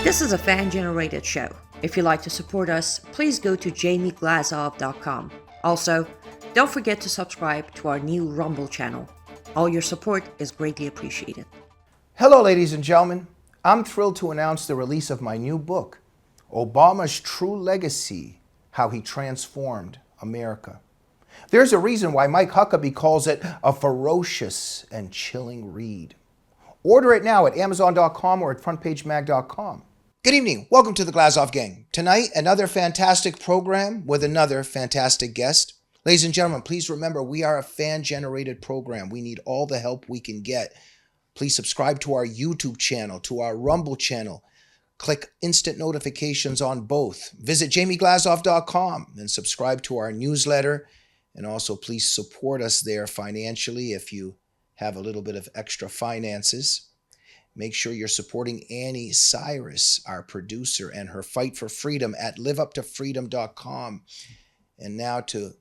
This is a fan-generated show. If you'd like to support us, please go to jrnyquist.blog. Also, don't forget to subscribe to our new Rumble channel. All your support is greatly appreciated. Hello, ladies and gentlemen. I'm thrilled to announce the release of my new book, Obama's True Legacy: How He Transformed America. There's a reason why Mike Huckabee calls it a ferocious and chilling read. Order it now at Amazon.com or at FrontPageMag.com. Good evening. Welcome to the Glazov Gang. Tonight, another fantastic program with another fantastic guest. Ladies and gentlemen, please remember we are a fan-generated program. We need all the help we can get. Please subscribe to our YouTube channel, to our Rumble channel. Click instant notifications on both. Visit JamieGlazov.com and subscribe to our newsletter. And also please support us there financially if you have a little bit of extra finances. Make sure you're supporting Annie Cyrus, our producer, and her fight for freedom at liveuptofreedom.com. And now to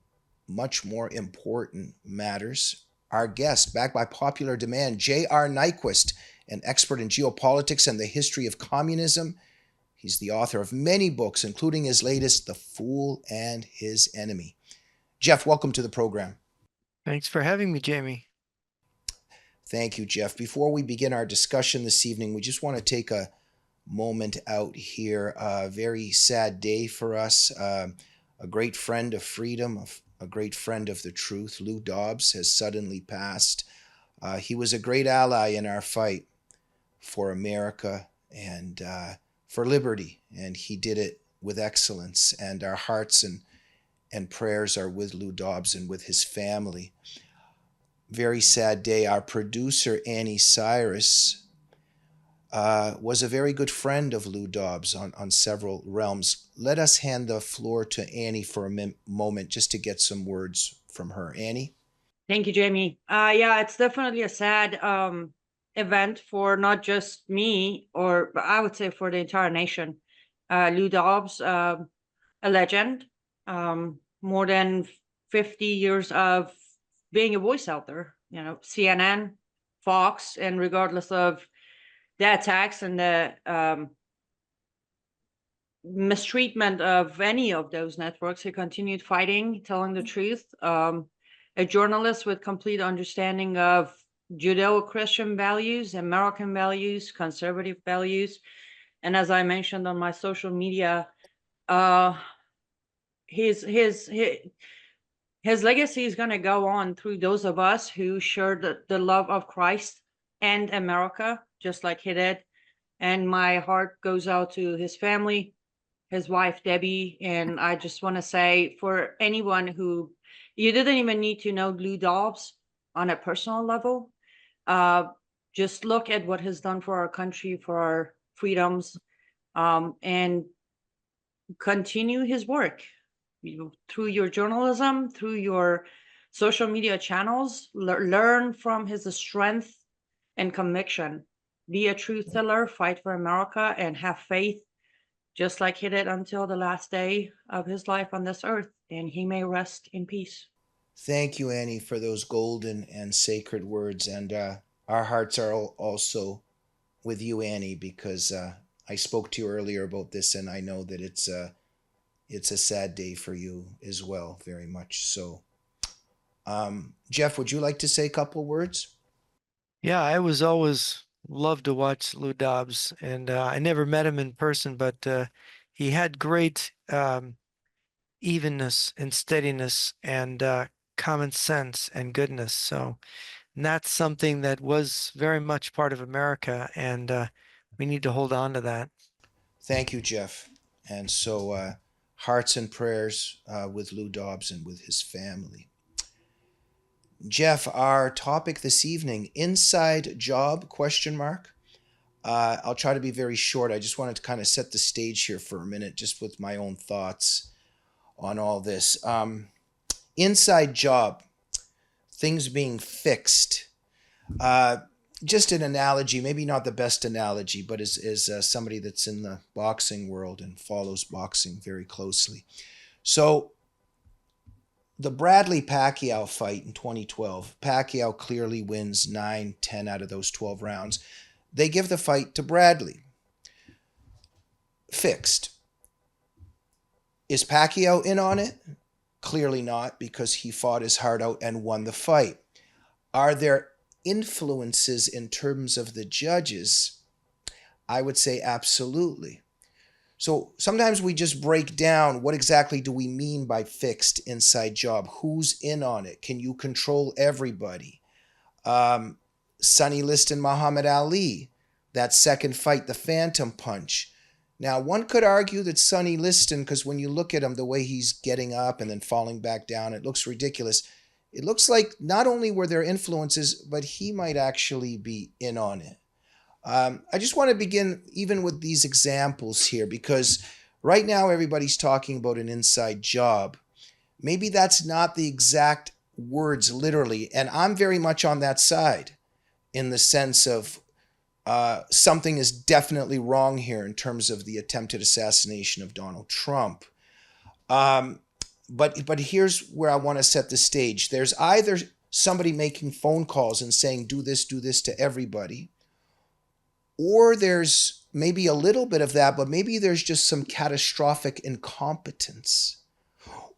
much more important matters. Our guest, back by popular demand, J.R. Nyquist, an expert in geopolitics and the history of communism. He's the author of many books, including his latest, The Fool and His Enemy. Jeff, welcome to the program. Thanks for having me, Jamie. Thank you, Jeff. Before we begin our discussion this evening, we just want to take a moment out here. A very sad day for us. A great friend of freedom, a great friend of the truth, Lou Dobbs, has suddenly passed. He was a great ally in our fight for America and for liberty, and he did it with excellence. And our hearts and prayers are with Lou Dobbs and with his family. Very sad day. Our producer, Annie Cyrus, was a very good friend of Lou Dobbs on several realms. Let us hand the floor to Annie for a moment just to get some words from her. Annie? Thank you, Jamie. Yeah, it's definitely a sad event for not just me, or I would say for the entire nation. Lou Dobbs, a legend, more than 50 years of being a voice out there, CNN, Fox, and regardless of the attacks and the mistreatment of any of those networks, he continued fighting, telling the truth. A journalist with complete understanding of Judeo-Christian values, American values, conservative values. And as I mentioned on my social media, his legacy is going to go on through those of us who share the love of Christ and America, just like he did. And my heart goes out to his family, his wife, Debbie. And I just want to say, for anyone who, you didn't even need to know Lou Dobbs on a personal level. Just look at what he's done for our country, for our freedoms, and continue his work. Through your journalism, through your social media channels, learn from his strength and conviction. Be a truth teller, fight for America, and have faith, just like he did until the last day of his life on this earth. And he may rest in peace. Thank you, Annie, for those golden and sacred words. And our hearts are also with you, Annie, because I spoke to you earlier about this, and I know that it's a sad day for you as well, very much so. Jeff, would you like to say a couple words? Yeah, I was always loved to watch Lou Dobbs, and I never met him in person, but he had great evenness and steadiness and common sense and goodness. So that's something that was very much part of America, and we need to hold on to that. Thank you, Jeff. And so hearts and prayers with Lou Dobbs and with his family. Jeff, our topic this evening, inside job, ? I'll try to be very short. I just wanted to kind of set the stage here for a minute, just with my own thoughts on all this. Inside job, things being fixed. Just an analogy, maybe not the best analogy, but as somebody that's in the boxing world and follows boxing very closely. So the Bradley-Pacquiao fight in 2012, Pacquiao clearly wins 9, 10 out of those 12 rounds. They give the fight to Bradley. fixed. Is Pacquiao in on it? Clearly not, because he fought his heart out and won the fight. Are there influences in terms of the judges? I would say absolutely. So sometimes we just break down what exactly do we mean by fixed inside job? Who's in on it? Can you control everybody? Sonny Liston, Muhammad Ali, that second fight, the Phantom Punch. Now, one could argue that Sonny Liston, because when you look at him, the way he's getting up and then falling back down, it looks ridiculous. It looks like not only were there influences, but he might actually be in on it. I just want to begin even with these examples here, because right now everybody's talking about an inside job. Maybe that's not the exact words literally, and I'm very much on that side in the sense of something is definitely wrong here in terms of the attempted assassination of Donald Trump. But here's where I want to set the stage. There's either somebody making phone calls and saying, do this to everybody, or there's maybe a little bit of that, but maybe there's just some catastrophic incompetence.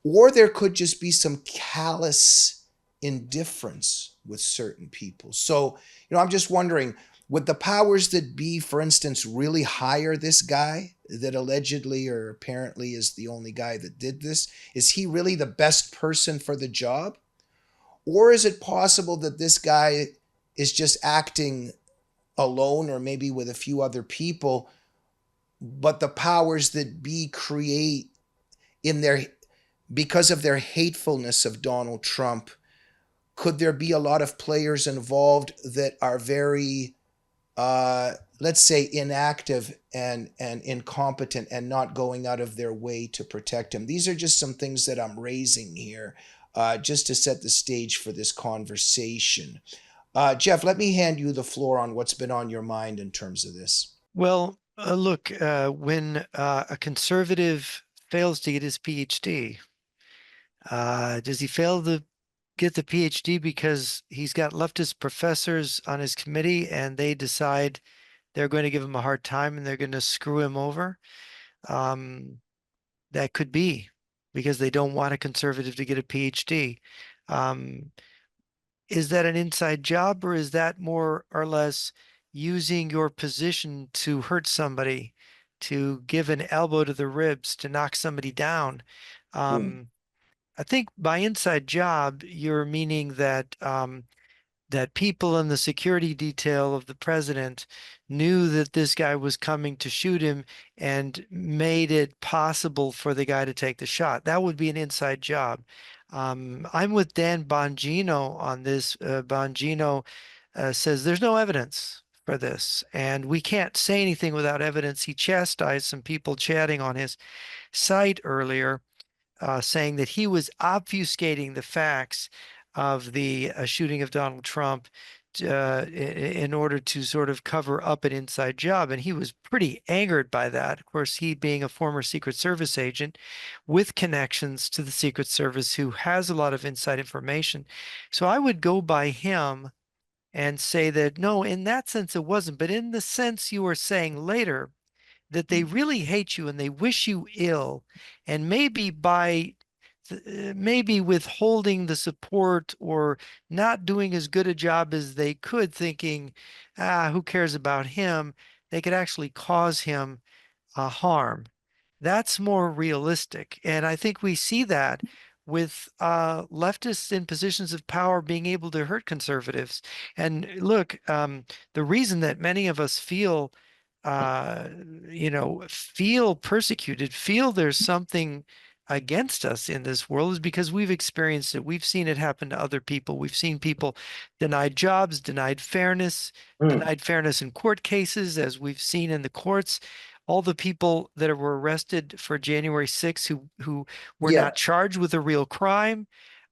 Or there could just be some callous indifference with certain people. So, I'm just wondering, would the powers that be, for instance, really hire this guy that allegedly or apparently is the only guy that did this? Is he really the best person for the job? Or is it possible that this guy is just acting alone or maybe with a few other people, but the powers that be create because of their hatefulness of Donald Trump, could there be a lot of players involved that are very, let's say, inactive and incompetent and not going out of their way to protect him? These are just some things that I'm raising here just to set the stage for this conversation. Jeff, let me hand you the floor on what's been on your mind in terms of this. Well, look, when a conservative fails to get his PhD, does he fail to get the PhD because he's got leftist professors on his committee and they decide they're going to give him a hard time and they're going to screw him over? That could be because they don't want a conservative to get a PhD. Is that an inside job, or is that more or less using your position to hurt somebody, to give an elbow to the ribs, to knock somebody down? I think by inside job, you're meaning that that people in the security detail of the president knew that this guy was coming to shoot him and made it possible for the guy to take the shot. That would be an inside job. I'm with Dan Bongino on this. Bongino says there's no evidence for this, and we can't say anything without evidence. He chastised some people chatting on his site earlier, saying that he was obfuscating the facts of the shooting of Donald Trump in order to sort of cover up an inside job. And he was pretty angered by that. Of course, he being a former Secret Service agent with connections to the Secret Service who has a lot of inside information. So I would go by him and say that, no, in that sense it wasn't. But in the sense you were saying later, that they really hate you and they wish you ill, and maybe by maybe withholding the support or not doing as good a job as they could, thinking, who cares about him? They could actually cause him harm. That's more realistic. And I think we see that with leftists in positions of power being able to hurt conservatives. And look, the reason that many of us feel, feel persecuted, feel there's something against us in this world is because we've experienced it. We've seen it happen to other people. We've seen people denied jobs, denied fairness in court cases, as we've seen in the courts. All the people that were arrested for January 6th who were Yeah. not charged with a real crime,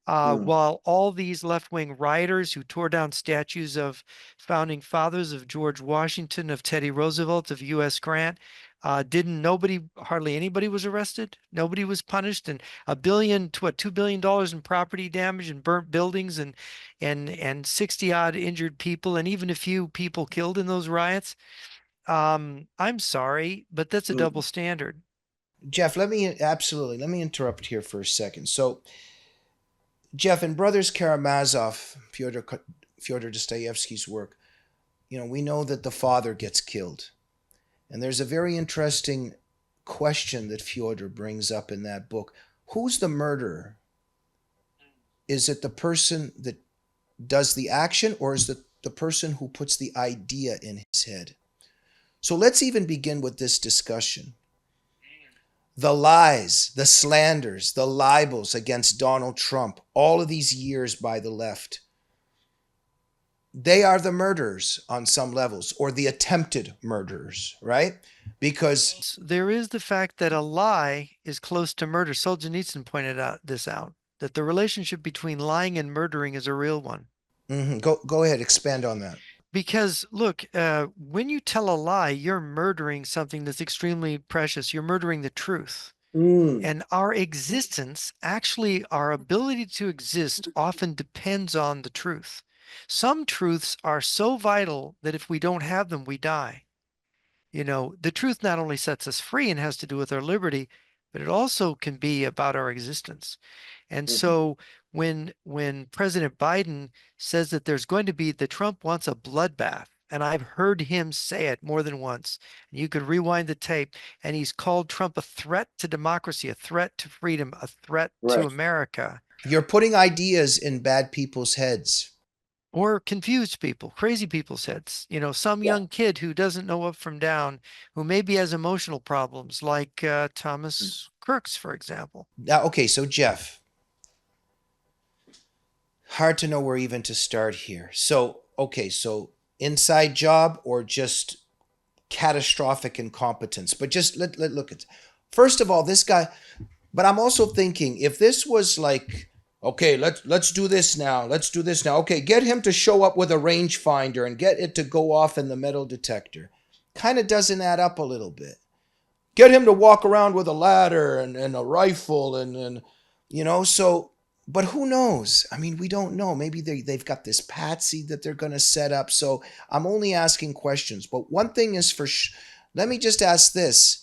while all these left-wing rioters who tore down statues of founding fathers, of George Washington, of Teddy Roosevelt, of U.S. Grant, hardly anybody was arrested. Nobody was punished. And $2 billion in property damage and burnt buildings and 60 odd injured people and even a few people killed in those riots. I'm sorry, but that's a double standard. Jeff, let me interrupt here for a second. So, Jeff, in Brothers Karamazov, Fyodor Dostoevsky's work, we know that the father gets killed. And there's a very interesting question that Fyodor brings up in that book. Who's the murderer? Is it the person that does the action, or is it the person who puts the idea in his head? So let's even begin with this discussion. The lies, the slanders, the libels against Donald Trump, all of these years by the left, they are the murderers on some levels, or the attempted murderers, right? Because There is the fact that a lie is close to murder. Solzhenitsyn pointed this out, that the relationship between lying and murdering is a real one. Go ahead, expand on that. Because look, when you tell a lie, you're murdering something that's extremely precious. You're murdering the truth. And our existence, actually, our ability to exist often depends on the truth. Some truths are so vital that if we don't have them, we die. The truth not only sets us free and has to do with our liberty, but it also can be about our existence. And so when President Biden says that that Trump wants a bloodbath, and I've heard him say it more than once, and you could rewind the tape, and he's called Trump a threat to democracy, a threat to freedom, a threat to America. You're putting ideas in bad people's heads. Or confused people, crazy people's heads. Some young kid who doesn't know up from down, who maybe has emotional problems, like Thomas Crooks, for example. Now, okay, so Jeff, hard to know where even to start here. So, okay, so inside job or just catastrophic incompetence? But just let look at, first of all, this guy. But I'm also thinking, if this was like, okay, let's do this now. Let's do this now. Okay, get him to show up with a rangefinder and get it to go off in the metal detector. Kind of doesn't add up a little bit. Get him to walk around with a ladder and a rifle and so, but who knows? I mean, we don't know. Maybe they've got this patsy that they're going to set up. So I'm only asking questions. But one thing is let me just ask this.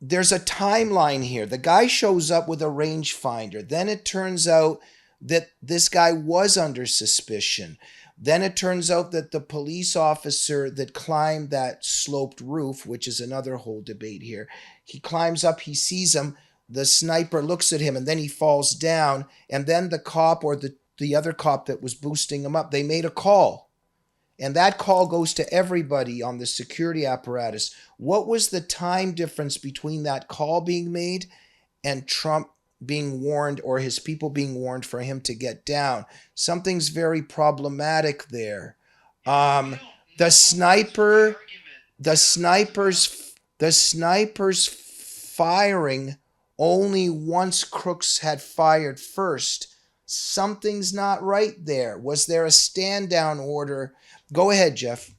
There's a timeline here. The guy shows up with a rangefinder. Then it turns out that this guy was under suspicion. Then it turns out that the police officer that climbed that sloped roof, which is another whole debate here, he climbs up, he sees him, the sniper looks at him, and then he falls down. And then the cop or the other cop that was boosting him up, they made a call. And that call goes to everybody on the security apparatus. What was the time difference between that call being made and Trump being warned, or his people being warned for him to get down? Something's very problematic there. The snipers firing only once Crooks had fired first. Something's not right there. Was there a stand down order? Go ahead, Jeff.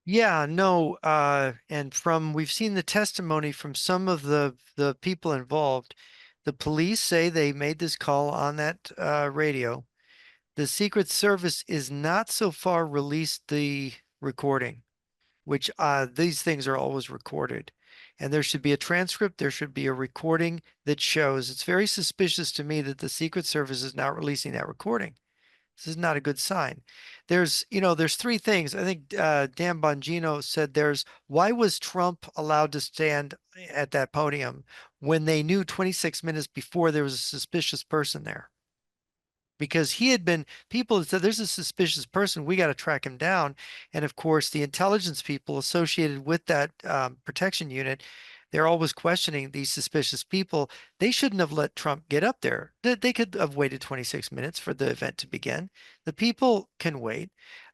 Yeah, no, and we've seen the testimony from some of the people involved. The police say they made this call on that radio. The Secret Service is not so far released the recording, which these things are always recorded. And there should be a transcript, there should be a recording that shows. It's very suspicious to me that the Secret Service is not releasing that recording. This is not a good sign. There's three things. I think Dan Bongino said why was Trump allowed to stand at that podium when they knew 26 minutes before there was a suspicious person there? Because people had said, there's a suspicious person, we got to track him down. And of course, the intelligence people associated with that protection unit, they're always questioning these suspicious people. They shouldn't have let Trump get up there. They could have waited 26 minutes for the event to begin. The people can wait,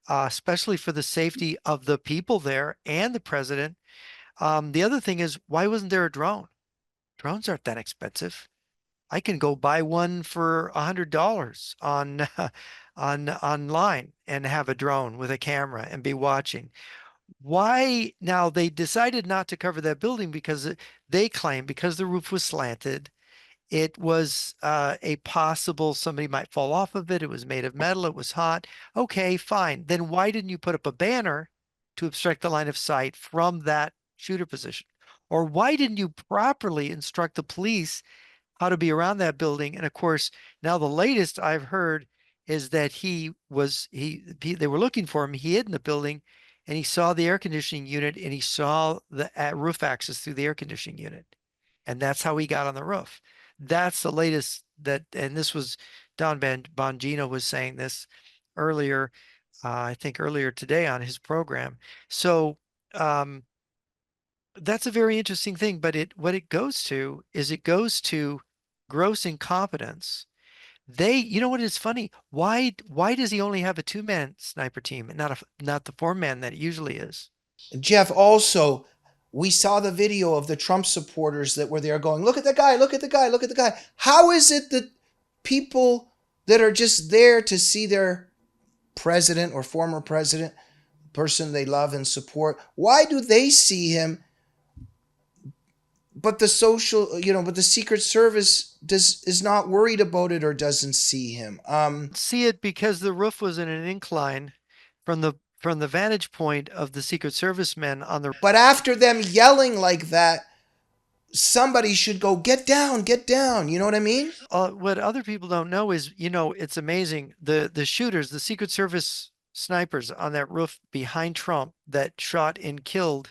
especially for the safety of the people there and the president. The other thing is, why wasn't there a drone? Drones aren't that expensive. I can go buy one for $100 online and have a drone with a camera and be watching. Why now they decided not to cover that building because they claim because the roof was slanted, it was a possible somebody might fall off of it. It was made of metal. It was hot. Okay, fine. Then why didn't you put up a banner to obstruct the line of sight from that shooter position? Or why didn't you properly instruct the police how to be around that building? And of course, now the latest I've heard is that they were looking for him. He hid in the building and he saw the air conditioning unit and he saw the roof access through the air conditioning unit. And that's how he got on the roof. That's the latest and this was Don Bongino was saying this earlier, I think earlier today on his program. So um, that's a very interesting thing, but what it goes to is it goes to gross incompetence. You know what is funny? Why does he only have a two-man sniper team and not the four-man that it usually is? Jeff, also, we saw the video of the Trump supporters that were there going, look at the guy, look at the guy, look at the guy. How is it that people that are just there to see their president or former president, person they love and support, why do they see him? But the Secret Service is not worried about it or doesn't see him. See it because the roof was in an incline from the vantage point of the Secret Service men on the. But after them yelling like that, somebody should go, get down, get down. You know what I mean? What other people don't know is, it's amazing. The shooters, the Secret Service snipers on that roof behind Trump that shot and killed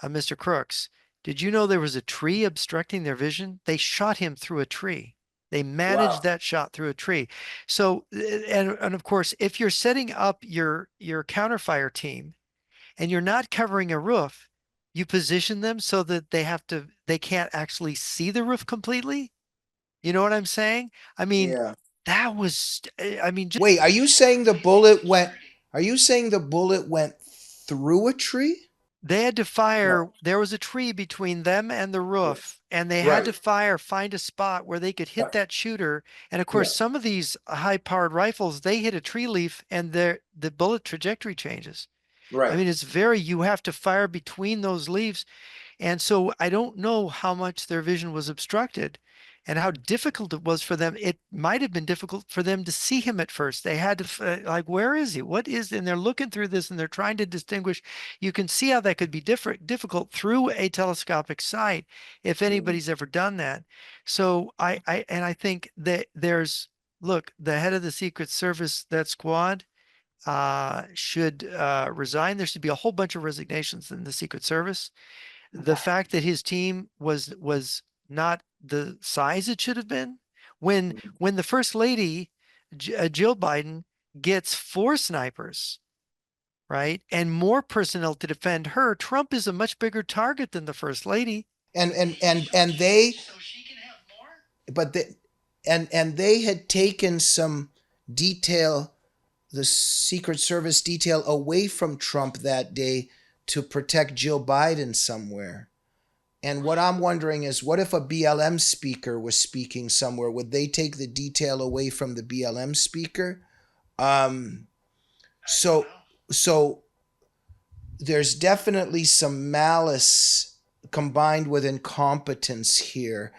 Mr. Crooks. Did you know there was a tree obstructing their vision? They shot him through a tree. They managed that shot through a tree. So, and of course, if you're setting up your counterfire team and you're not covering a roof, you position them so that they can't actually see the roof completely. You know what I'm saying? I mean, Yeah. that was, I mean, Wait, are you saying the bullet went through a tree? they had to fire. No. There was a tree between them and the roof, and they had to find a spot where they could hit that shooter. And of course, some of these high-powered rifles, they hit a tree leaf and the bullet trajectory changes. I mean, you have to fire between those leaves. And so I don't know how much their vision was obstructed and how difficult it was for them. It might have been difficult for them to see him at first. They had to, like, where is he? What is, and they're looking through this and they're trying to distinguish. You can see how that could be difficult through a telescopic sight if anybody's ever done that. So I think that look, the head of the Secret Service, that squad, should resign. There should be a whole bunch of resignations in the Secret Service. The fact that his team was not the size it should have been. When the First Lady, Jill Biden, gets 4 snipers, right, and more personnel to defend her, Trump is a much bigger target than the First Lady. And they, but they, and they had taken some detail, the Secret Service detail, away from Trump that day to protect Jill Biden somewhere. And what I'm wondering is, what if a BLM speaker was speaking somewhere? Would they take the detail away from the BLM speaker? So there's definitely some malice combined with incompetence here.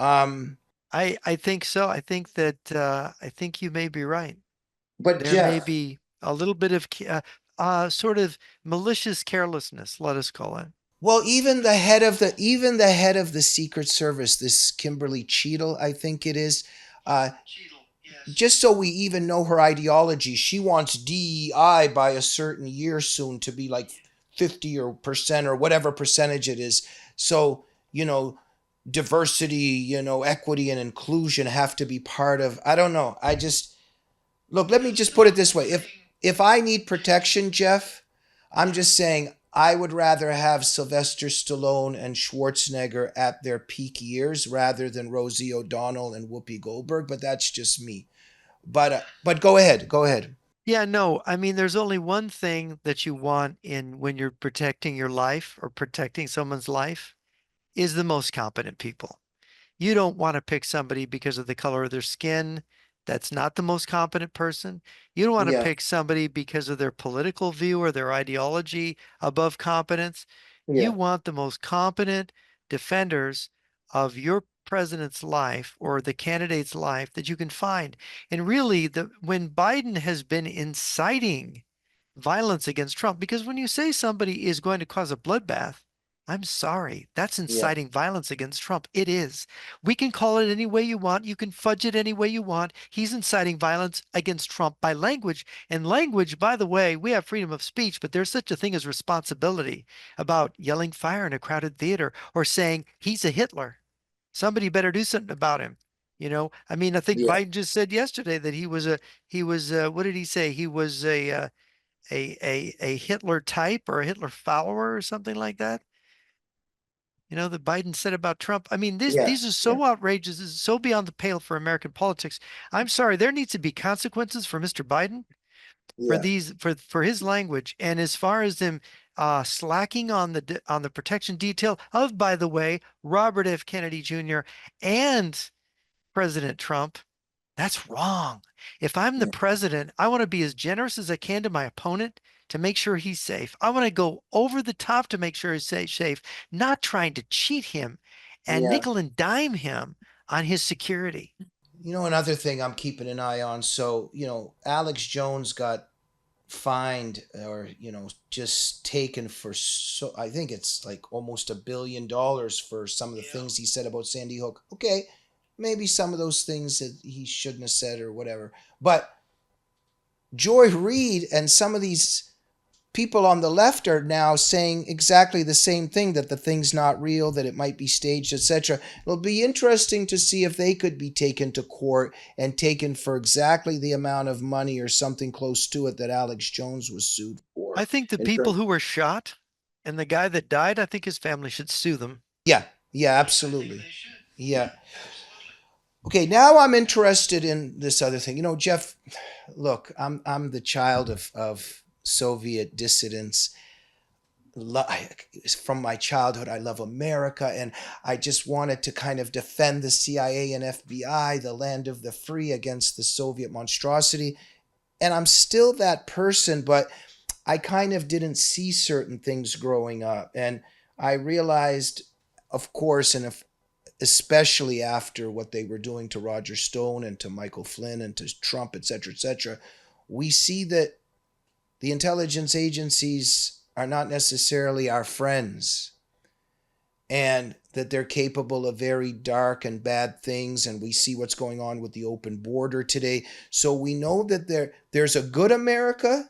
I think so. I think I think you may be right. But there may be a little bit of sort of malicious carelessness, let us call it. Well, even the head of the Secret Service, this Kimberly Cheadle, I think it is, just so we even know her ideology, she wants DEI by a certain year soon to be like 50% or whatever percentage it is. So, diversity, equity and inclusion have to be part of, I don't know. Look, let me just put it this way. If I need protection, Jeff, I'm just saying I would rather have Sylvester Stallone and Schwarzenegger at their peak years rather than Rosie O'Donnell and Whoopi Goldberg, but that's just me. But go ahead. Yeah, no, I mean, there's only one thing that you want when you're protecting your life or protecting someone's life is the most competent people. You don't want to pick somebody because of the color of their skin. That's not the most competent person. You don't want to pick somebody because of their political view or their ideology above competence. You want the most competent defenders of your president's life or the candidate's life that you can find. And really, when Biden has been inciting violence against Trump. Because when you say somebody is going to cause a bloodbath, I'm sorry, that's Yeah. inciting violence against Trump. It is. We can call it any way you want. You can fudge it any way you want. He's inciting violence against Trump by language. And language, by the way, we have freedom of speech, but there's such a thing as responsibility about yelling fire in a crowded theater or saying he's a Hitler. Somebody better do something about him. I mean, I think Yeah. Biden just said yesterday that what did he say? He was a Hitler type or a Hitler follower or something like that. That Biden said about Trump. I mean, Yeah. these are Yeah. so outrageous. This is so beyond the pale for American politics. I'm sorry, there needs to be consequences for Mr. Biden for Yeah. these for his language. And as far as them slacking on the protection detail of, by the way, Robert F. Kennedy Jr. and President Trump, that's wrong. If I'm the Yeah. president, I want to be as generous as I can to my opponent to make sure he's safe. I want to go over the top to make sure he's safe, not trying to cheat him and Yeah. nickel and dime him on his security. Another thing I'm keeping an eye on. So, Alex Jones got fined or, just taken for, so I think it's like almost $1 billion for some of the things he said about Sandy Hook. Okay, maybe some of those things that he shouldn't have said or whatever. But Joy Reid and some of these people on the left are now saying exactly the same thing, that the thing's not real, that it might be staged, etc. It'll be interesting to see if they could be taken to court and taken for exactly the amount of money or something close to it that Alex Jones was sued I for. think the people who were shot and the guy that died, I think his family should sue them. Yeah, yeah, absolutely. Yeah. Okay, now I'm interested in this other thing. Jeff, look, I'm the child of Soviet dissidents. From my childhood, I love America, and I just wanted to kind of defend the CIA and FBI, the land of the free, against the Soviet monstrosity. And I'm still that person, but I kind of didn't see certain things growing up. And I realized, of course, and especially after what they were doing to Roger Stone and to Michael Flynn and to Trump, et cetera, we see that the intelligence agencies are not necessarily our friends, and that they're capable of very dark and bad things. And we see what's going on with the open border today. So we know that there's a good America,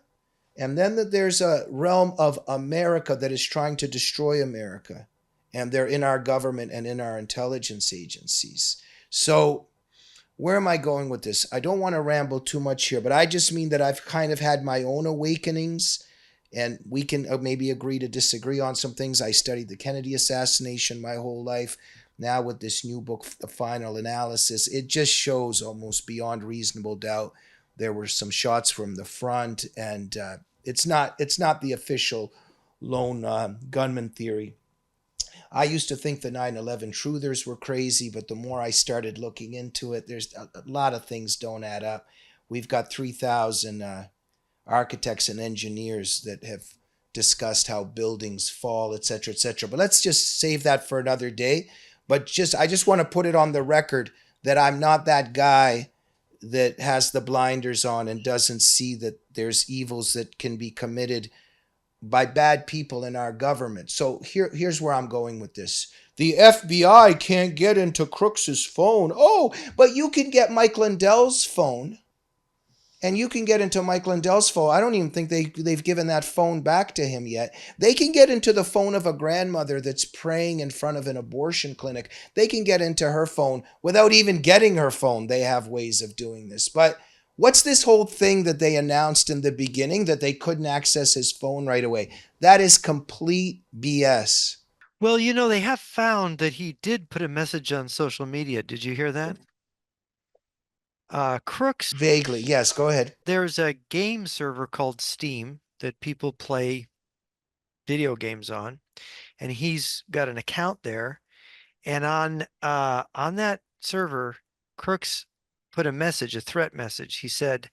and then that there's a realm of America that is trying to destroy America. And they're in our government and in our intelligence agencies. So where am I going with this? I don't want to ramble too much here, but I just mean that I've kind of had my own awakenings, and we can maybe agree to disagree on some things. I studied the Kennedy assassination my whole life. Now with this new book, The Final Analysis, it just shows almost beyond reasonable doubt there were some shots from the front, and it's not the official lone gunman theory. I used to think the 9/11 truthers were crazy, but the more I started looking into it, there's a lot of things don't add up. We've got 3,000 architects and engineers that have discussed how buildings fall, etc., etc. But let's just save that for another day. But I just want to put it on the record that I'm not that guy that has the blinders on and doesn't see that there's evils that can be committed by bad people in our government. So here's where I'm going with this. The FBI can't get into Crooks's phone. Oh, but you can get Mike Lindell's phone. And you can get into Mike Lindell's phone. I don't even think they've given that phone back to him yet. They can get into the phone of a grandmother that's praying in front of an abortion clinic. They can get into her phone without even getting her phone. They have ways of doing this. But what's this whole thing that they announced in the beginning, that they couldn't access his phone right away? That is complete BS. Well, they have found that he did put a message on social media. Did you hear that? Crooks, Vaguely. Yes, go ahead. there's a game server called Steam that people play video games on, and he's got an account there. And on that server, Crooks put a message, a threat message. He said,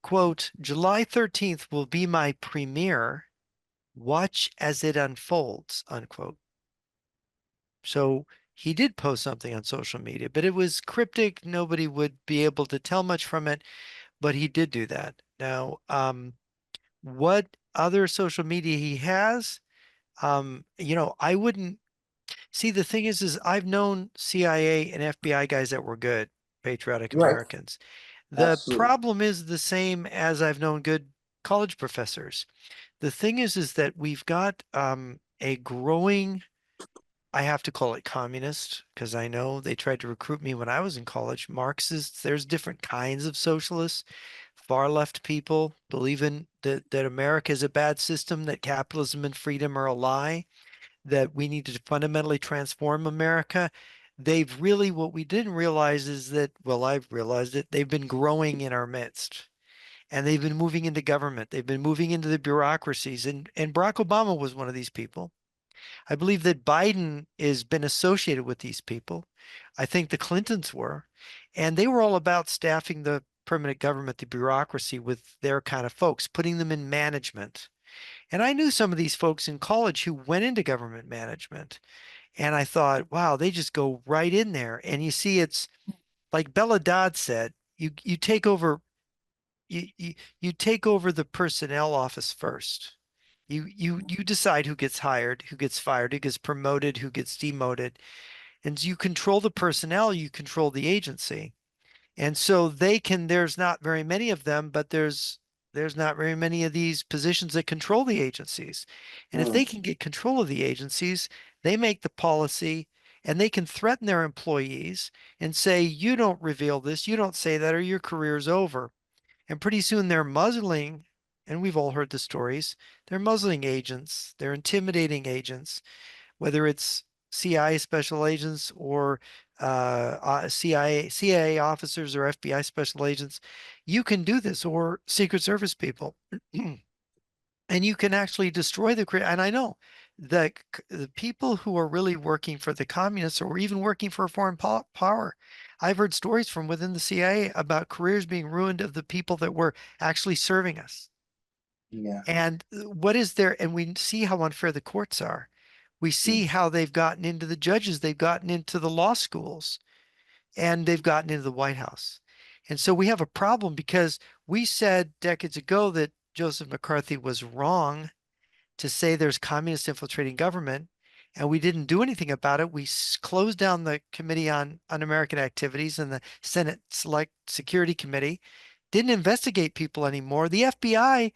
quote, July 13th will be my premiere. Watch as it unfolds, unquote. So he did post something on social media, but it was cryptic. Nobody would be able to tell much from it, but he did do that. Now, what other social media he has. I wouldn't see, the thing is I've known CIA and FBI guys that were good, patriotic Right. Americans. The Absolutely. problem is the same as I've known good college professors. The thing is that we've got a growing, I have to call it communist, because I know they tried to recruit me when I was in college. Marxists, there's different kinds of socialists. Far left people believe in that America is a bad system, that capitalism and freedom are a lie, that we need to fundamentally transform America. They've really, what we didn't realize is that, well, I've realized it, they've been growing in our midst. And they've been moving into government. They've been moving into the bureaucracies. And Barack Obama was one of these people. I believe that Biden has been associated with these people. I think the Clintons were. And they were all about staffing the permanent government, the bureaucracy, with their kind of folks, putting them in management. And I knew some of these folks in college who went into government management. And I thought, wow, they just go right in there. And you see, it's like Bella Dodd said, you take over you take over the personnel office first. You decide who gets hired, who gets fired, who gets promoted, who gets demoted. And you control the personnel, you control the agency. And so there's not very many of them, but there's not very many of these positions that control the agencies. And if they Mm. can get control of the agencies, they make the policy and they can threaten their employees and say, you don't reveal this, you don't say that, or your career's over. And pretty soon they're muzzling, and we've all heard the stories, they're muzzling agents, they're intimidating agents, whether it's CIA special agents or CIA officers or FBI special agents. You can do this, or Secret Service people. And you can actually destroy the career. And I know that the people who are really working for the communists or even working for a foreign power, I've heard stories from within the CIA about careers being ruined of the people that were actually serving us. Yeah. And what is there? And we see how unfair the courts are. We Mm. see how they've gotten into the judges, they've gotten into the law schools, and they've gotten into the White House. And so we have a problem because we said decades ago that Joseph McCarthy was wrong to say there's communists infiltrating government, and we didn't do anything about it. We closed down the Committee on Un-American Activities and the Senate Select Security Committee, didn't investigate people anymore. The FBI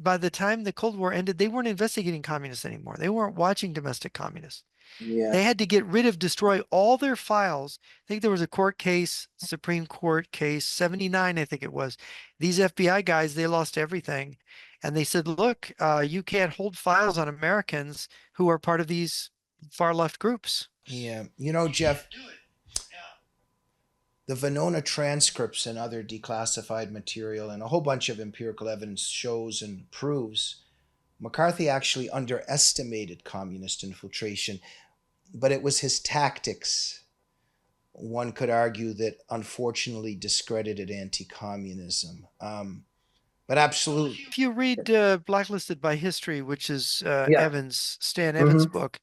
by the time the Cold War ended, they weren't investigating communists anymore. They weren't watching domestic communists. Yeah. They had to get rid of, destroy all their files. I think there was a court case, Supreme Court case, 79, I think it was. These FBI guys, they lost everything. And they said, look, you can't hold files on Americans who are part of these far left groups. Yeah. You know, Jeff, the Venona transcripts and other declassified material and a whole bunch of empirical evidence shows and proves McCarthy actually underestimated communist infiltration, but it was his tactics, one could argue, that unfortunately discredited anti-communism. But absolutely. If you read Blacklisted by History, which is Yeah. Stan Evans' Mm-hmm. book,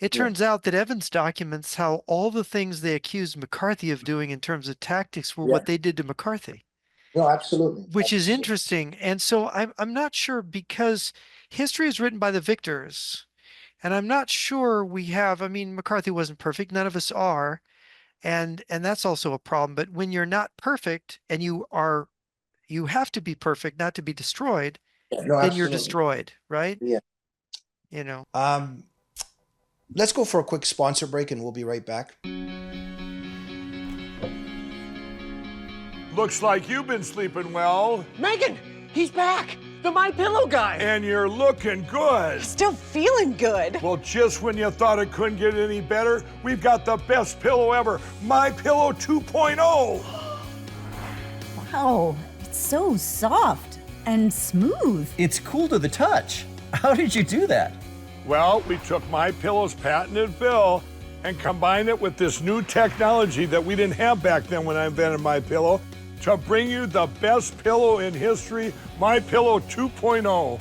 it Yeah. turns out that Evans documents how all the things they accused McCarthy of doing in terms of tactics were Yeah. what they did to McCarthy. No, absolutely. Which is Absolutely. interesting. And so I'm not sure, because history is written by the victors. And I'm not sure we have, I mean, McCarthy wasn't perfect. None of us are. And that's also a problem. But when you're not perfect and you have to be perfect not to be destroyed, Yeah, no, then you're absolutely. destroyed, right? Yeah. You know. Let's go for a quick sponsor break and we'll be right back. Looks like you've been sleeping well, Megan, he's back. The My Pillow guy. and you're looking good. Still feeling good. Well, just when you thought it couldn't get any better, we've got the best pillow ever, My Pillow 2.0. Wow, it's so soft and smooth. It's cool to the touch. How did you do that? Well, we took My Pillow's patented fill and combined it with this new technology that we didn't have back then when I invented My Pillow to bring you the best pillow in history, My Pillow 2.0.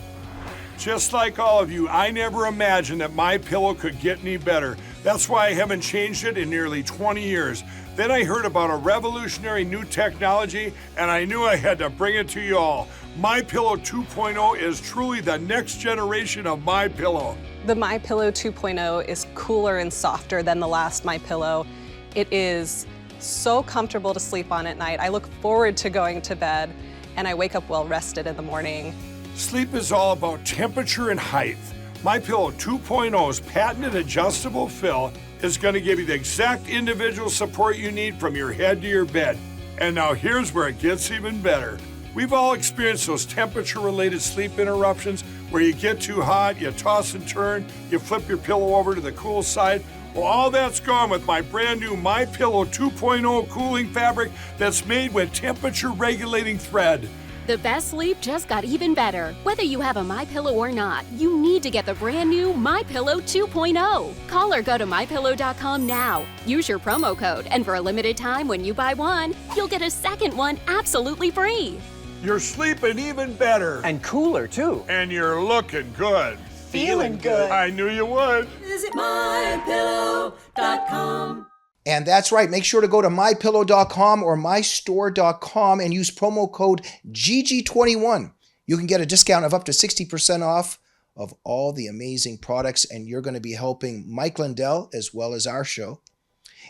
Just like all of you, I never imagined that My Pillow could get any better. That's why I haven't changed it in nearly 20 years. Then I heard about a revolutionary new technology, and I knew I had to bring it to you all. MyPillow 2.0 is truly the next generation of MyPillow. The MyPillow 2.0 is cooler and softer than the last MyPillow. It is so comfortable to sleep on at night. I look forward to going to bed, and I wake up well rested in the morning. Sleep is all about temperature and height. MyPillow 2.0's patented adjustable fill is going to give you the exact individual support you need from your head to your bed. And now here's where it gets even better. We've all experienced those temperature-related sleep interruptions where you get too hot, you toss and turn, you flip your pillow over to the cool side. Well, all that's gone with my brand new MyPillow 2.0 cooling fabric that's made with temperature-regulating thread. The best sleep just got even better. Whether you have a MyPillow or not, you need to get the brand new MyPillow 2.0. Call or go to MyPillow.com now. Use your promo code, and for a limited time when you buy one, you'll get a second one absolutely free. You're sleeping even better. And cooler, too. And you're looking good. Feeling good. I knew you would. Visit mypillow.com. And that's right. Make sure to go to mypillow.com or mystore.com and use promo code GG21. You can get a discount of up to 60% off of all the amazing products, and you're going to be helping Mike Lindell as well as our show.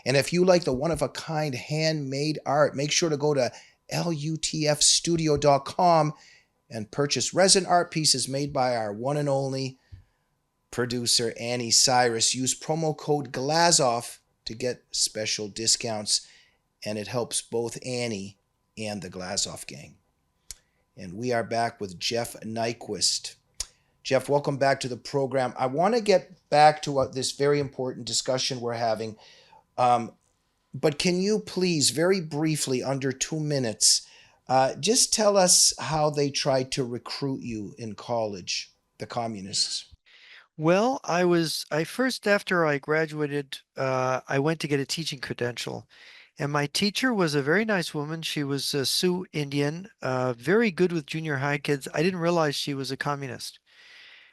And if you like the one-of-a-kind handmade art, make sure to go to lutfstudio.com and purchase resin art pieces made by our one and only producer, Annie Cyrus. Use promo code Glazov to get special discounts, and it helps both Annie and the Glazov Gang. And we are back with Jeff Nyquist. Jeff, welcome back to the program. I want to get back to this very important discussion we're having, but can you please, very briefly, under 2 minutes, just tell us how they tried to recruit you in college, the communists? Well, first, after I graduated, I went to get a teaching credential, and my teacher was a very nice woman. She was a Sioux Indian, very good with junior high kids. I didn't realize she was a communist,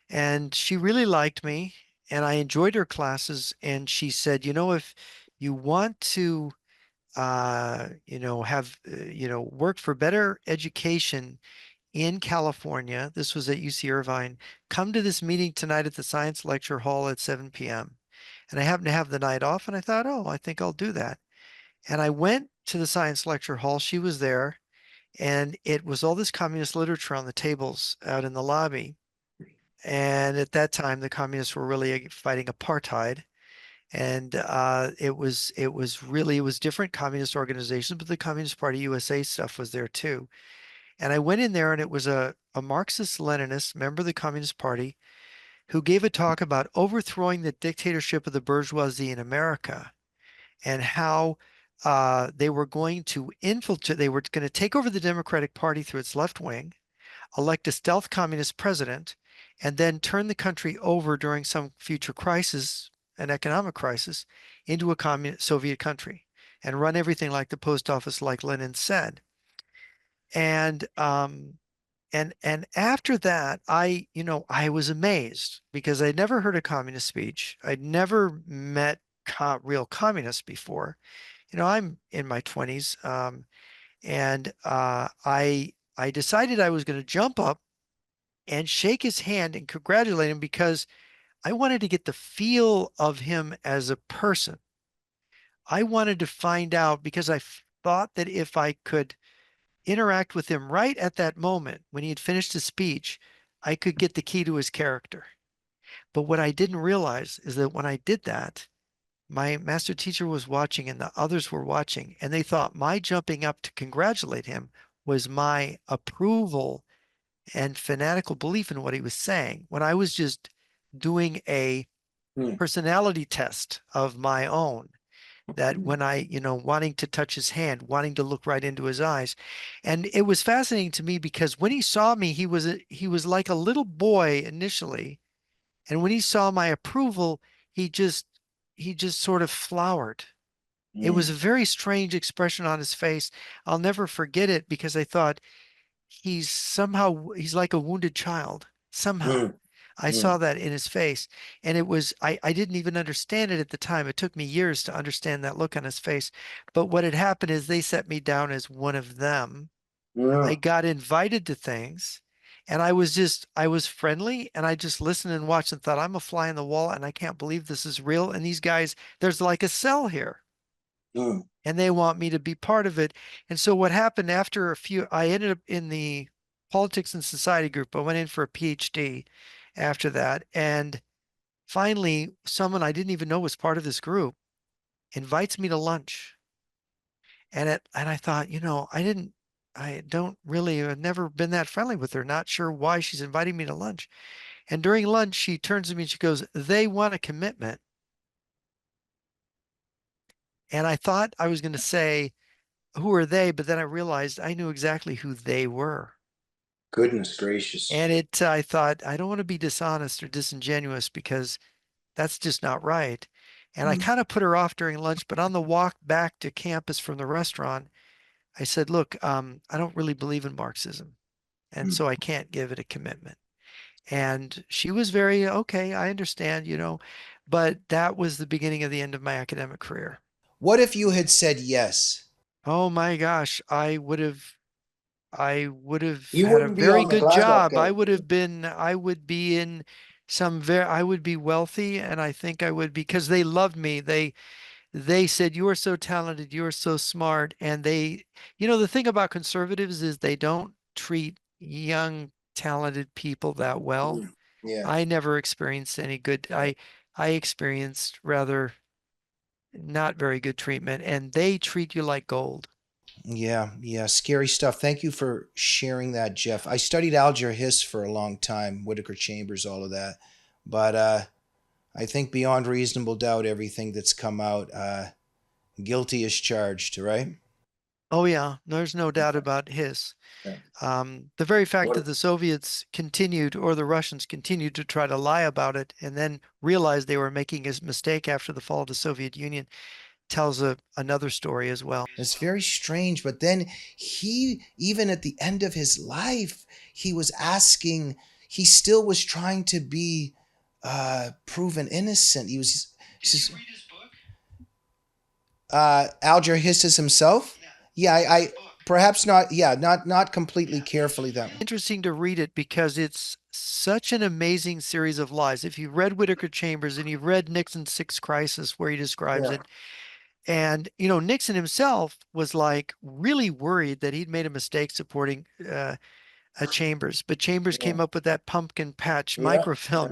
and she really liked me, and I enjoyed her classes. And she said, if you want to, work for better education in California, this was at UC Irvine, come to this meeting tonight at the Science Lecture Hall at 7 p.m. And I happened to have the night off, and I thought, I think I'll do that. And I went to the Science Lecture Hall. She was there, and it was all this communist literature on the tables out in the lobby. And at that time, the communists were really fighting apartheid. And it was different communist organizations, but the Communist Party USA stuff was there too. And I went in there, and it was a Marxist-Leninist member of the Communist Party who gave a talk about overthrowing the dictatorship of the bourgeoisie in America, and how they were going to infiltrate, they were going to take over the Democratic Party through its left wing, elect a stealth communist president, and then turn the country over during some future crisis, an economic crisis, into a communist Soviet country, and run everything like the post office, like Lenin said. And after that, I was amazed, because I'd never heard a communist speech. I'd never met real communists before. I'm in my 20s, and I decided I was going to jump up and shake his hand and congratulate him, because I wanted to get the feel of him as a person. I wanted to find out, because I thought that if I could interact with him right at that moment when he had finished his speech, I could get the key to his character. But what I didn't realize is that when I did that, my master teacher was watching, and the others were watching, and they thought my jumping up to congratulate him was my approval and fanatical belief in what he was saying, when I was just doing a personality test of my own. That when I, wanting to touch his hand, wanting to look right into his eyes. And it was fascinating to me, because when he saw me, he was like a little boy initially. And when he saw my approval, he just sort of flowered. It was a very strange expression on his face. I'll never forget it, because I thought he's like a wounded child somehow. I saw that in his face. And it was, I didn't even understand it at the time. It took me years to understand that look on his face. But what had happened is they set me down as one of them. I got invited to things and I was friendly and I just listened and watched and thought, I'm a fly on the wall and I can't believe this is real. And these guys, there's like a cell here and they want me to be part of it. And so what happened after I ended up in the politics and society group. I went in for a PhD after that. And finally, someone I didn't even know was part of this group invites me to lunch. And I thought, I've never been that friendly with her, not sure why she's inviting me to lunch. And during lunch, she turns to me and she goes, they want a commitment. And I thought I was going to say, who are they? But then I realized I knew exactly who they were. Goodness gracious. And I thought, I don't want to be dishonest or disingenuous because that's just not right. And I kind of put her off during lunch, but on the walk back to campus from the restaurant, I said, look, I don't really believe in Marxism. And so I can't give it a commitment. And she was very, okay, I understand, but that was the beginning of the end of my academic career. What if you had said yes? Oh my gosh, I would have You had a wouldn't be very on the good Glazov job. Gang. I would be in I would be wealthy, and I think I would, because they loved me. They said, you are so talented, you are so smart. And the thing about conservatives is they don't treat young, talented people that well. Yeah. I never experienced any good, I experienced rather not very good treatment, and they treat you like gold. Yeah, scary stuff. Thank you for sharing that, Jeff. I studied algebra his for a long time, Whittaker Chambers, all of that. But I think beyond reasonable doubt, everything that's come out, guilty as charged, right? Oh yeah, there's no doubt about his. The very fact that the Soviets continued, or the Russians continued, to try to lie about it and then realized they were making a mistake after the fall of the Soviet Union tells another story as well. It's very strange. But then he, even at the end of his life, he still was trying to be proven innocent. Did you read his book? Alger Hisses himself? Yeah, I perhaps not. Yeah, not completely carefully though. Interesting to read it because it's such an amazing series of lies. If you've read Whittaker Chambers and you've read Nixon's Sixth Crisis, where he describes it, and Nixon himself was like really worried that he'd made a mistake supporting Chambers, but Chambers came up with that pumpkin patch microfilm,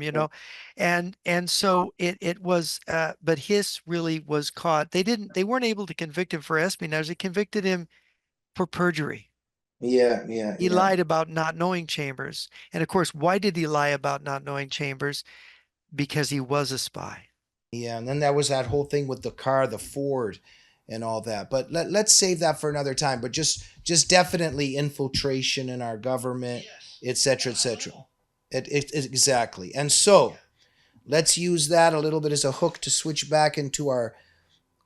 and so it was, but Hiss really was caught. They weren't able to convict him for espionage. They convicted him for perjury. He lied about not knowing Chambers. And of course, why did he lie about not knowing Chambers? Because he was a spy. Yeah, and then there was that whole thing with the car, the Ford, and all that. But let's save that for another time. But just definitely infiltration in our government, etc., etc. Exactly. And so let's use that a little bit as a hook to switch back into our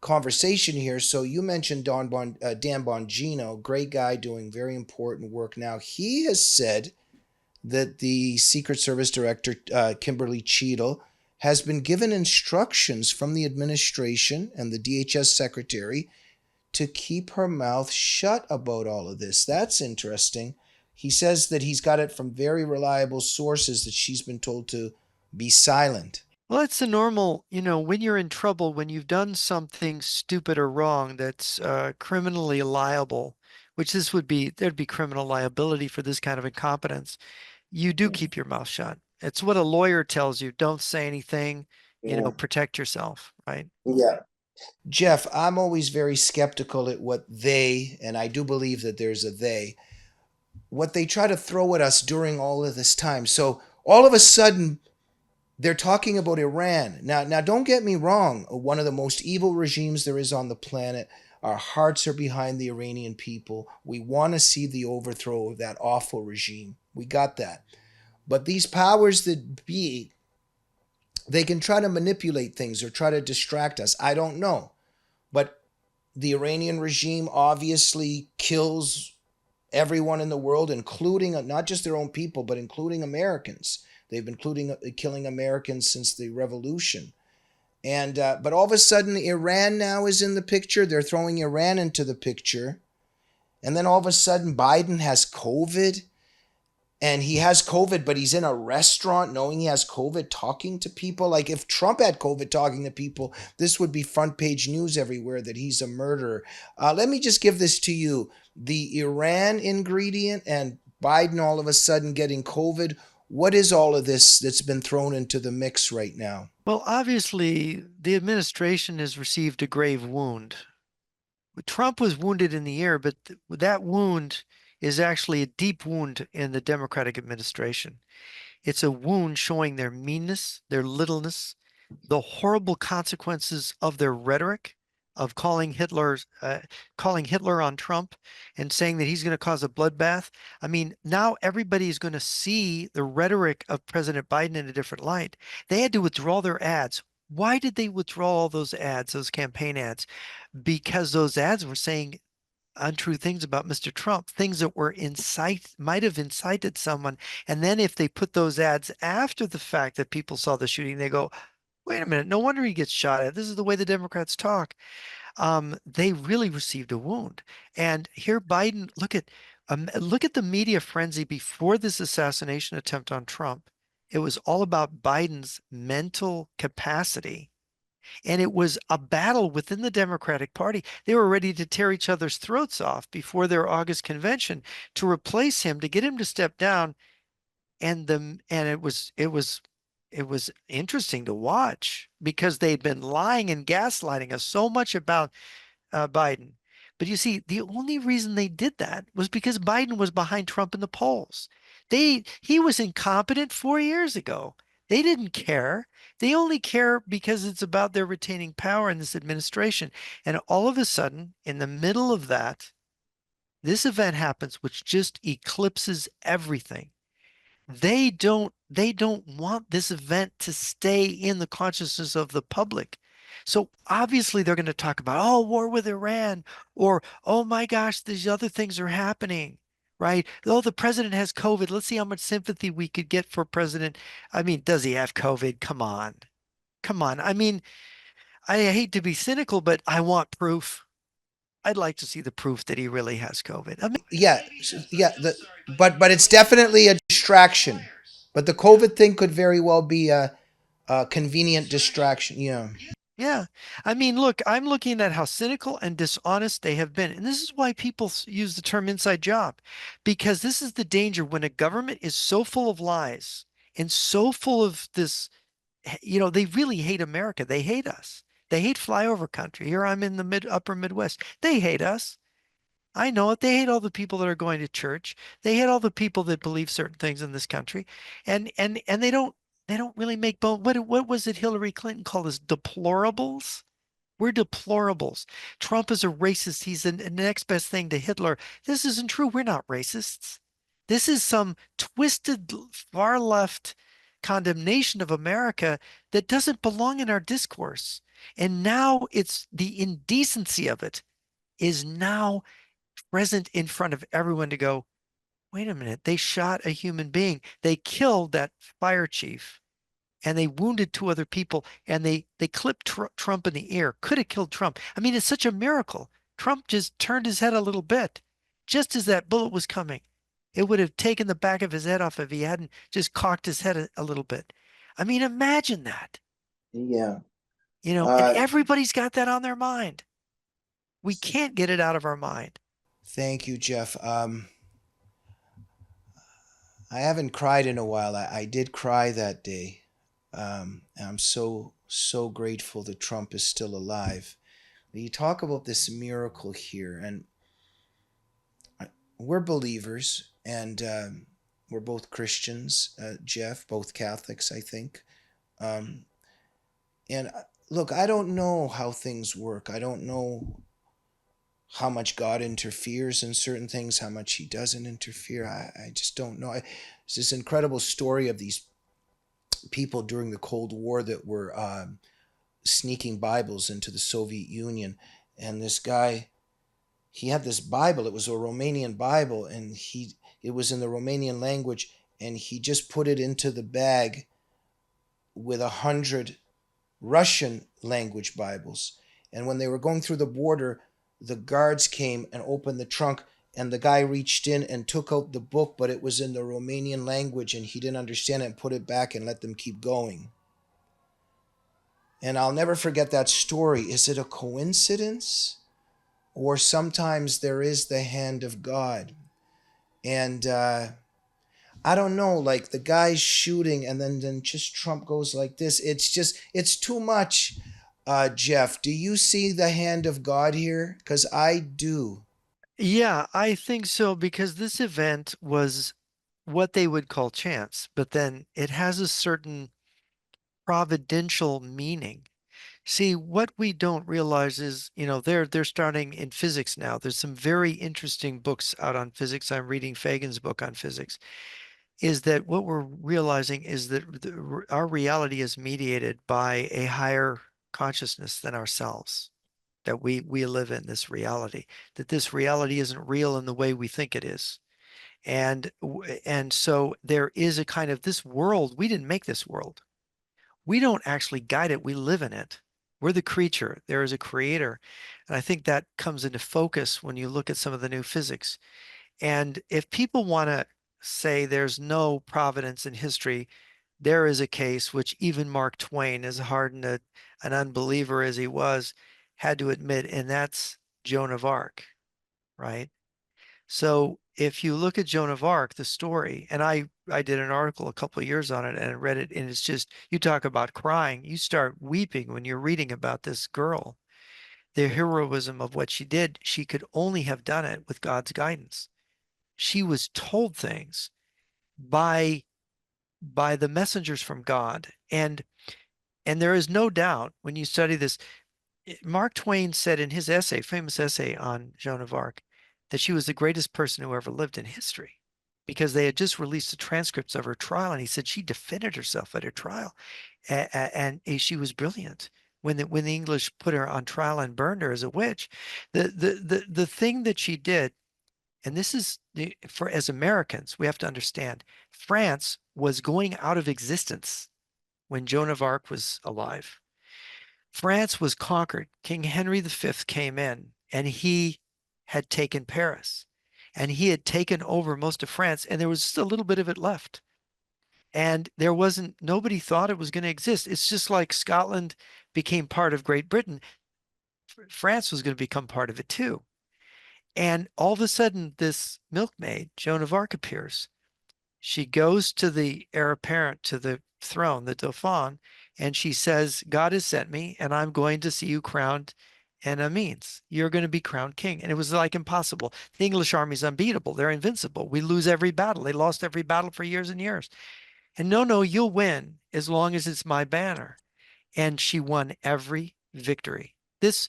conversation here. So you mentioned Dan Bongino, great guy doing very important work now. He has said that the Secret Service Director, Kimberly Cheadle, has been given instructions from the administration and the DHS secretary to keep her mouth shut about all of this. That's interesting. He says that he's got it from very reliable sources that she's been told to be silent. Well, it's the normal, when you're in trouble, when you've done something stupid or wrong that's criminally liable, which there'd be criminal liability for this kind of incompetence. You do keep your mouth shut. It's what a lawyer tells you. Don't say anything, protect yourself, right? Yeah. Jeff, I'm always very skeptical at what and I do believe that there's a they, what they try to throw at us during all of this time. So all of a sudden, they're talking about Iran. Now, don't get me wrong. One of the most evil regimes there is on the planet. Our hearts are behind the Iranian people. We want to see the overthrow of that awful regime. We got that. But these powers that be, they can try to manipulate things or try to distract us. I don't know. But the Iranian regime obviously kills everyone in the world, including not just their own people, but including Americans. They've been killing Americans since the revolution. And but all of a sudden, Iran now is in the picture. They're throwing Iran into the picture. And then all of a sudden, Biden has COVID. And he has COVID, but he's in a restaurant knowing he has COVID, talking to people. Like if Trump had COVID talking to people, this would be front page news everywhere that he's a murderer. Let me just give this to you. The Iran ingredient and Biden all of a sudden getting COVID. What is all of this that's been thrown into the mix right now? Well, obviously, the administration has received a grave wound. Trump was wounded in the ear, but that wound is actually a deep wound in the Democratic administration. It's a wound showing their meanness, their littleness, the horrible consequences of their rhetoric of calling Hitler on Trump and saying that he's going to cause a bloodbath. I mean, now everybody is going to see the rhetoric of President Biden in a different light. They had to withdraw their ads. Why did they withdraw all those ads, those campaign ads? Because those ads were saying untrue things about Mr. Trump, things that were might have incited someone. And then if they put those ads after the fact that people saw the shooting, they go, wait a minute, no wonder he gets shot at. This is the way the Democrats talk. They really received a wound. And here Biden, look at the media frenzy before this assassination attempt on Trump. It was all about Biden's mental capacity. And it was a battle within the Democratic Party. They were ready to tear each other's throats off before their August convention to replace him, to get him to step down. And it was interesting to watch because they'd been lying and gaslighting us so much about Biden. But you see, the only reason they did that was because Biden was behind Trump in the polls. He was incompetent 4 years ago. They didn't care. They only care because it's about their retaining power in this administration. And all of a sudden, in the middle of that, this event happens, which just eclipses everything. They don't want this event to stay in the consciousness of the public. So obviously they're going to talk about, oh, war with Iran, or, oh my gosh, these other things are happening, right? Oh, the president has COVID. Let's see how much sympathy we could get for president. I mean, does he have COVID? Come on. Come on. I mean, I hate to be cynical, but I want proof. I'd like to see the proof that he really has COVID. I mean, Yeah, but it's definitely a distraction. But the COVID thing could very well be a convenient distraction. Yeah. yeah. I mean, look, I'm looking at how cynical and dishonest they have been. And this is why people use the term inside job, because this is the danger when a government is so full of lies and so full of this, they really hate America. They hate us. They hate flyover country. Here I'm in the upper Midwest. They hate us. I know it. They hate all the people that are going to church. They hate all the people that believe certain things in this country. And they don't really make bone. What was it Hillary Clinton called us? Deplorables? We're deplorables. Trump is a racist. He's the next best thing to Hitler. This isn't true. We're not racists. This is some twisted far left condemnation of America that doesn't belong in our discourse. And now it's the indecency of it is now present in front of everyone to go, wait a minute, they shot a human being. They killed that fire chief and they wounded 2 other people and they clipped Trump in the ear. Could have killed Trump. I mean, it's such a miracle. Trump just turned his head a little bit just as that bullet was coming. It would have taken the back of his head off if he hadn't just cocked his head a little bit. I mean, imagine that. Yeah. And everybody's got that on their mind. We can't get it out of our mind. Thank you, Jeff. I haven't cried in a while. I did cry that day. I'm so grateful that Trump is still alive. You talk about this miracle here, and we're believers, and we're both Christians, Jeff, both Catholics, I think. And look, I don't know how things work. I don't know how much God interferes in certain things, how much he doesn't interfere. I just don't know. It's this incredible story of these people during the Cold War that were sneaking Bibles into the Soviet Union. And this guy, he had this Bible. It was a Romanian Bible, and it was in the Romanian language. and he just put it into the bag with 100 Russian language Bibles. And when they were going through the border, the guards came and opened the trunk, and the guy reached in and took out the book, but it was in the Romanian language, and he didn't understand it and put it back and let them keep going. And I'll never forget that story. Is it a coincidence? Or sometimes there is the hand of God. And I don't know, like the guy's shooting and then just Trump goes like this. It's too much. Jeff, do you see the hand of God here? Because I do. Yeah, I think so, because this event was what they would call chance, but then it has a certain providential meaning. See, what we don't realize is, they're starting in physics now. There's some very interesting books out on physics. I'm reading Fagan's book on physics. Is that what we're realizing is that our reality is mediated by a higher consciousness than ourselves, that we live in this reality, that this reality isn't real in the way we think it is. And so there is a kind of this world. We didn't make this world. We don't actually guide it. We live in it. We're the creature. There is a creator. And I think that comes into focus when you look at some of the new physics. And if people want to say there's no providence in history, there is a case which even Mark Twain, as hardened an unbeliever as he was, had to admit, and that's Joan of Arc, right? So if you look at Joan of Arc, the story, and I did an article a couple of years on it and I read it, and it's just, you talk about crying, you start weeping when you're reading about this girl, the heroism of what she did. She could only have done it with God's guidance. She was told things by the messengers from God. And there is no doubt when you study this, Mark Twain said in his essay, famous essay on Joan of Arc, that she was the greatest person who ever lived in history, because they had just released the transcripts of her trial. And he said she defended herself at her trial. And she was brilliant. When the English put her on trial and burned her as a witch, the thing that she did, and this is for, as Americans, we have to understand, France was going out of existence when Joan of Arc was alive. France was conquered. King Henry V came in, and he had taken Paris, and he had taken over most of France, and there was just a little bit of it left. And nobody thought it was going to exist. It's just like Scotland became part of Great Britain. France was going to become part of it too. And all of a sudden, this milkmaid, Joan of Arc, appears. She goes to the heir apparent to the throne, the Dauphin, and she says, God has sent me, and I'm going to see you crowned in Amiens. You're going to be crowned king. And it was like impossible. The English army's unbeatable. They're invincible. We lose every battle. They lost every battle for years and years. And no, you'll win as long as it's my banner. And she won every victory. This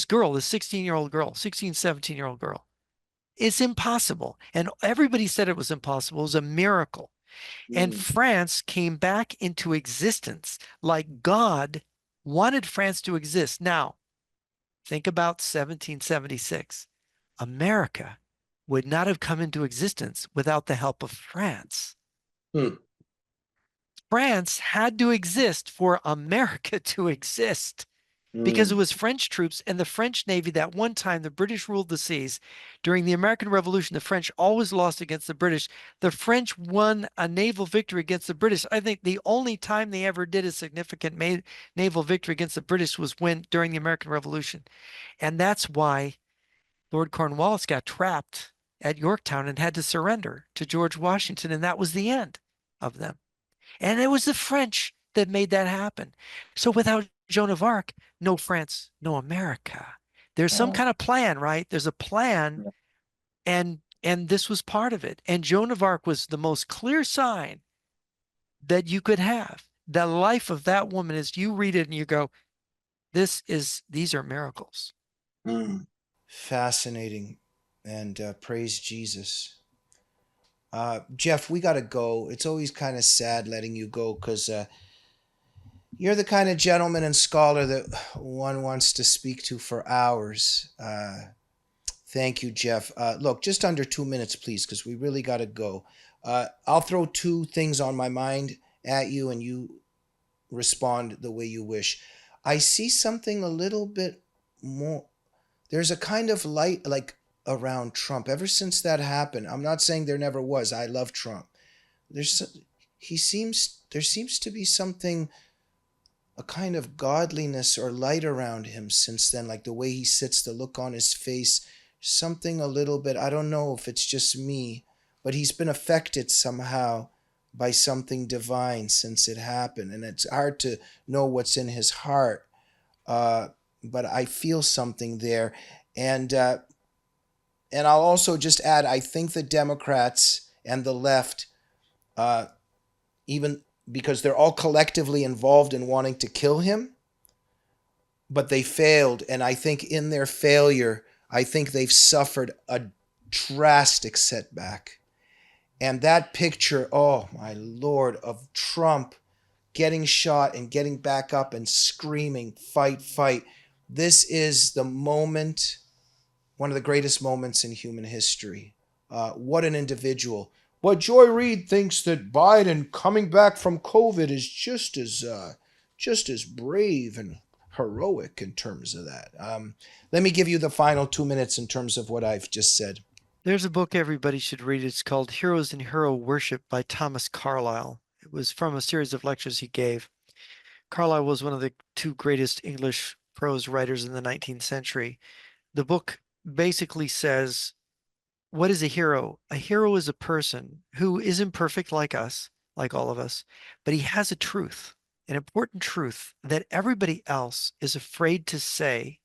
girl, this 16-year-old girl, 16, 17-year-old girl, it's impossible. And everybody said it was impossible. It was a miracle. And France came back into existence like God wanted France to exist. Now, think about 1776. America would not have come into existence without the help of France. France had to exist for America to exist, because it was French troops and the French Navy. That one time the British ruled the seas. During the American Revolution, the French always lost against the British. The French won a naval victory against the British. I think the only time they ever did a significant naval victory against the British was during the American Revolution. And that's why Lord Cornwallis got trapped at Yorktown and had to surrender to George Washington. And that was the end of them. And it was the French that made that happen. So without Joan of Arc, no France, no America. There's some kind of plan, right? There's a plan, and this was part of it. And Joan of Arc was the most clear sign that you could have. The life of that woman, is you read it and you go, these are miracles. Fascinating. And praise Jesus. Jeff, we got to go. It's always kind of sad letting you go, because you're the kind of gentleman and scholar that one wants to speak to for hours. Thank you, Jeff. Look, just under 2 minutes, please, because we really got to go. I'll throw two things on my mind at you, and you respond the way you wish. I see something a little bit more. There's a kind of light like around Trump ever since that happened. I'm not saying there never was. I love Trump. There seems to be something, a kind of godliness or light around him since then, like the way he sits, the look on his face, something a little bit, I don't know if it's just me, but he's been affected somehow by something divine since it happened. And it's hard to know what's in his heart, but I feel something there. And I'll also just add, I think the Democrats and the left, even because they're all collectively involved in wanting to kill him, but they failed. And I think in their failure, I think they've suffered a drastic setback. And that picture, oh my Lord, of Trump getting shot and getting back up and screaming, fight, fight. This is the moment, one of the greatest moments in human history. What an individual. But Joy Reid thinks that Biden coming back from COVID is just as brave and heroic in terms of that. Let me give you the final 2 minutes in terms of what I've just said. There's a book everybody should read. It's called Heroes and Hero Worship by Thomas Carlyle. It was from a series of lectures he gave. Carlyle was one of the two greatest English prose writers in the 19th century. The book basically says, what is a hero? A hero is a person who is imperfect like us, like all of us, but he has a truth, an important truth that everybody else is afraid to say.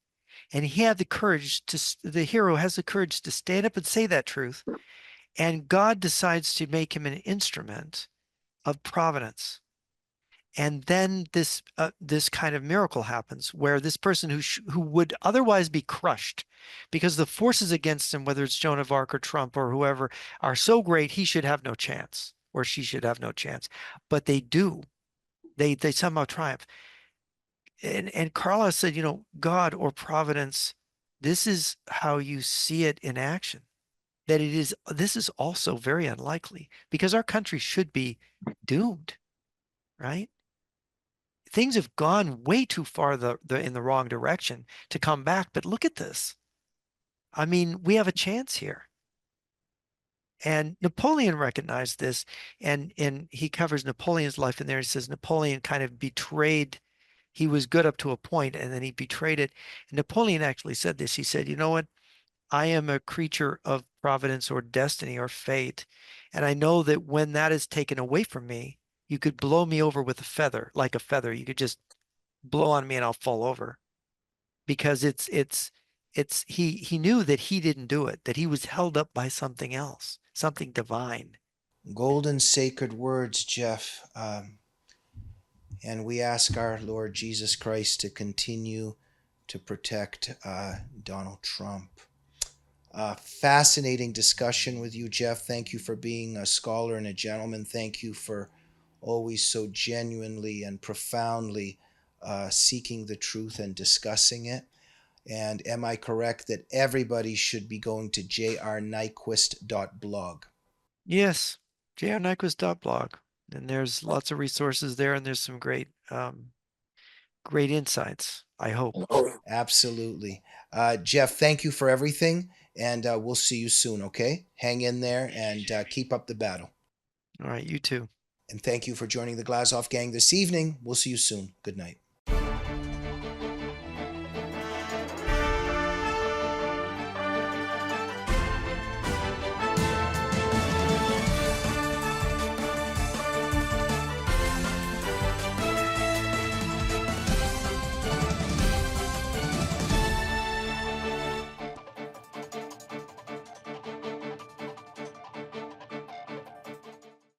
And he had the courage the hero has the courage to stand up and say that truth. And God decides to make him an instrument of providence. And then this kind of miracle happens where this person who would otherwise be crushed because the forces against him, whether it's Joan of Arc or Trump or whoever, are so great, he should have no chance, or she should have no chance. But they do. They somehow triumph. And Carla said, God or providence, this is how you see it in action. This is also very unlikely because our country should be doomed, right? Things have gone way too far in the wrong direction to come back. But look at this. I mean, we have a chance here. And Napoleon recognized this, and he covers Napoleon's life in there. He says Napoleon kind of betrayed. He was good up to a point, and then he betrayed it. And Napoleon actually said this. He said, you know what? I am a creature of providence or destiny or fate. And I know that when that is taken away from me, you could blow me over with a feather, like a feather. You could just blow on me and I'll fall over. Because he knew that he didn't do it, that he was held up by something else, something divine. Golden sacred words, Jeff. And we ask our Lord Jesus Christ to continue to protect Donald Trump. Fascinating discussion with you, Jeff. Thank you for being a scholar and a gentleman. Thank you for always so genuinely and profoundly seeking the truth and discussing it. And am I correct that everybody should be going to jrnyquist.blog? Yes, jrnyquist.blog. And there's lots of resources there, and there's some great insights, I hope. Absolutely. Jeff, thank you for everything, and we'll see you soon, okay? Hang in there and keep up the battle. All right, you too. And thank you for joining the Glazov Gang this evening. We'll see you soon. Good night.